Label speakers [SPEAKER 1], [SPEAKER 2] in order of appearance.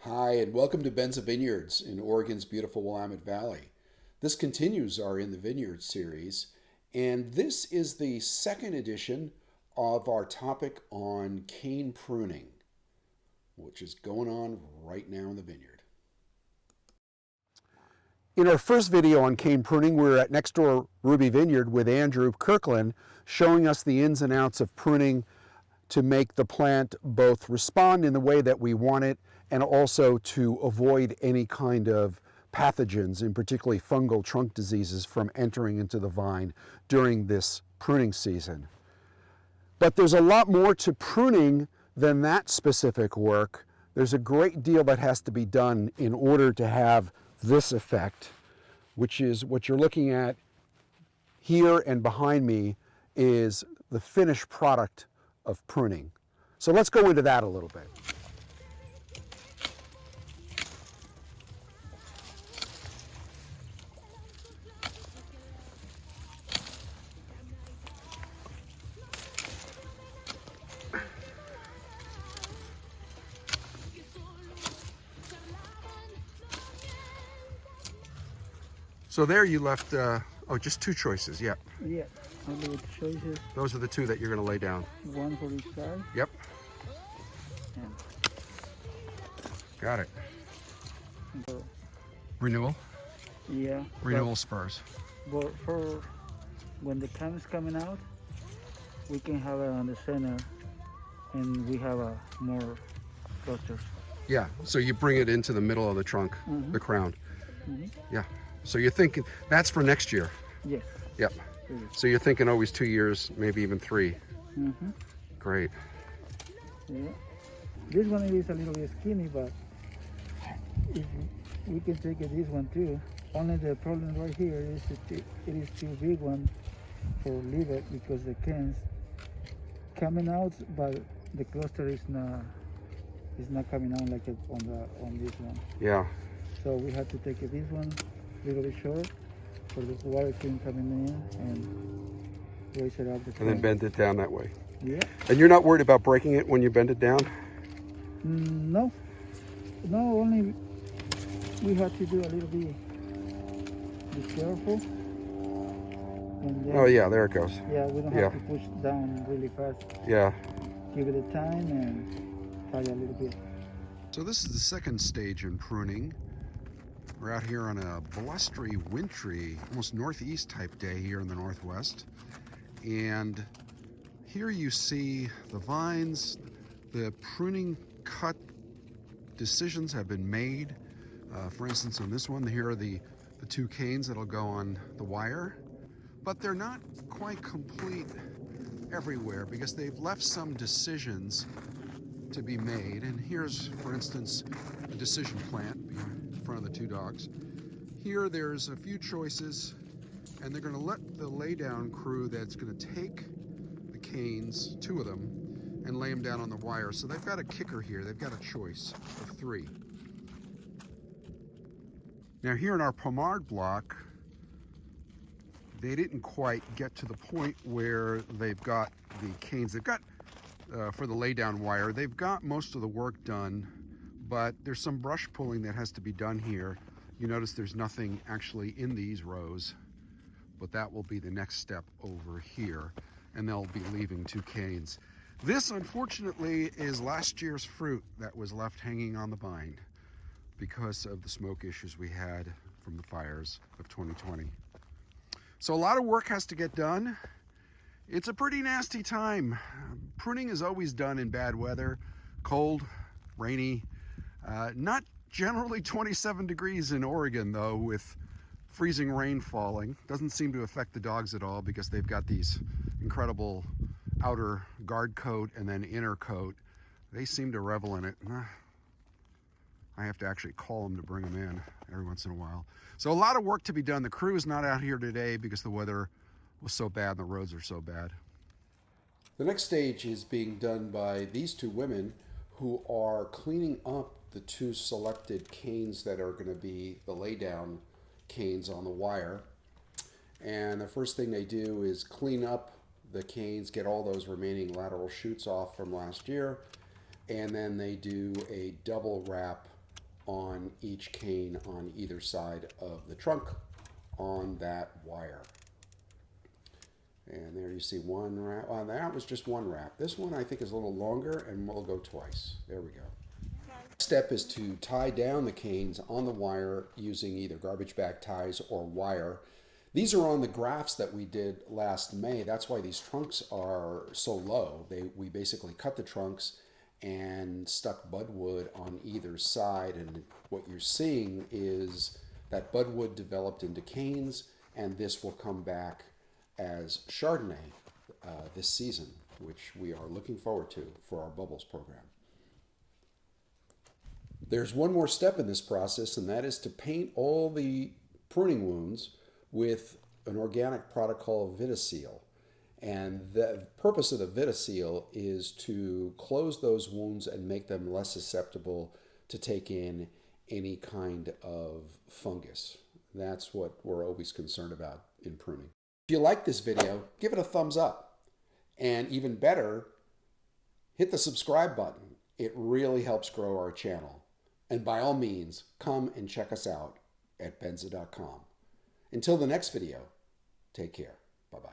[SPEAKER 1] Hi, and welcome to Benza Vineyards in Oregon's beautiful Willamette Valley. This continues our In the Vineyard series, and this is the second edition of our topic on cane pruning, which is going on right now in the vineyard. In our first video on cane pruning, we were at next door Ruby Vineyard with Andrew Kirkland showing us the ins and outs of pruning to make the plant both respond in the way that we want it and also to avoid any kind of pathogens, and particularly fungal trunk diseases, from entering into the vine during this pruning season. But there's a lot more to pruning than that specific work. There's a great deal that has to be done in order to have this effect, which is what you're looking at here and behind me is the finished product of pruning. So let's go into that a little bit. So there you left, just two choices, yeah.
[SPEAKER 2] Yeah, only with choices.
[SPEAKER 1] Those are the two that you're going to lay down.
[SPEAKER 2] One for each side.
[SPEAKER 1] Yep.
[SPEAKER 2] And
[SPEAKER 1] Got it.
[SPEAKER 2] for,
[SPEAKER 1] Renewal?
[SPEAKER 2] yeah.
[SPEAKER 1] Renewal spurs.
[SPEAKER 2] But for when the time is coming out, we can have it on the center, and we have a more clusters.
[SPEAKER 1] Yeah, so you bring it into the middle of the trunk, the crown. Yeah. So you're thinking, that's for next year?
[SPEAKER 2] Yes.
[SPEAKER 1] Yep.
[SPEAKER 2] It is.
[SPEAKER 1] So you're thinking always 2 years, maybe even 3. Great.
[SPEAKER 2] Yeah. This one is a little bit skinny, but if we can take it this one too. Only the problem right here is it is too big one for leave it because the cans coming out, but the cluster is not coming out like it on this one.
[SPEAKER 1] Yeah.
[SPEAKER 2] So we have to take it this one a little bit short for the water can coming in and raise it up.
[SPEAKER 1] And then bend it down that way.
[SPEAKER 2] Yeah.
[SPEAKER 1] And you're not worried about breaking it when you bend it down?
[SPEAKER 2] No. No, only we have to do a little bit. Be careful. And then,
[SPEAKER 1] Oh yeah, there it goes.
[SPEAKER 2] yeah, we don't have to push down really fast.
[SPEAKER 1] Yeah.
[SPEAKER 2] Give it a time and try a little bit.
[SPEAKER 1] So this is the second stage in pruning. We're out here on a blustery, wintry, almost northeast type day here in the northwest. And here you see the vines, the pruning cut decisions have been made. For instance, on this one, here are the two canes that'll go on the wire, but they're not quite complete everywhere because they've left some decisions to be made. And here's, for instance, a decision plant in front of the two dogs. Here there's a few choices, and they're going to let the laydown crew that's going to take the canes, 2 of them, and lay them down on the wire. So they've got a kicker here. They've got a choice of 3. Now here in our pomard block, they didn't quite get to the point where they've got the canes. They've got, for the laydown wire, they've got most of the work done, but there's some brush pulling that has to be done here. You notice there's nothing actually in these rows, but that will be the next step over here, and they'll be leaving 2 canes. This, unfortunately, is last year's fruit that was left hanging on the vine because of the smoke issues we had from the fires of 2020. So a lot of work has to get done. It's a pretty nasty time. Pruning is always done in bad weather, cold, rainy, not generally 27 degrees in Oregon though, with freezing rain falling. Doesn't seem to affect the dogs at all because they've got these incredible outer guard coat and then inner coat. They seem to revel in it. I have to actually call them to bring them in every once in a while. So a lot of work to be done. The crew is not out here today because the weather was so bad and the roads are so bad. The next stage is being done by these 2 women who are cleaning up the 2 selected canes that are going to be the laydown canes on the wire. And the first thing they do is clean up the canes, get all those remaining lateral shoots off from last year, and then they do a double wrap on each cane on either side of the trunk on that wire. And there you see one wrap. Oh, that was just one wrap. This one I think is a little longer, and we'll go twice. There we go. Step is to tie down the canes on the wire using either garbage bag ties or wire. These are on the grafts that we did last May. That's why these trunks are so low. We basically cut the trunks and stuck budwood on either side, and what you're seeing is that budwood developed into canes, and this will come back as Chardonnay this season, which we are looking forward to for our Bubbles program. There's one more step in this process, and that is to paint all the pruning wounds with an organic product called Vitaseal. And the purpose of the Vitaseal is to close those wounds and make them less susceptible to take in any kind of fungus. That's what we're always concerned about in pruning. If you like this video, give it a thumbs up. And even better, hit the subscribe button. It really helps grow our channel. And by all means, come and check us out at Benza.com. Until the next video, take care. Bye-bye.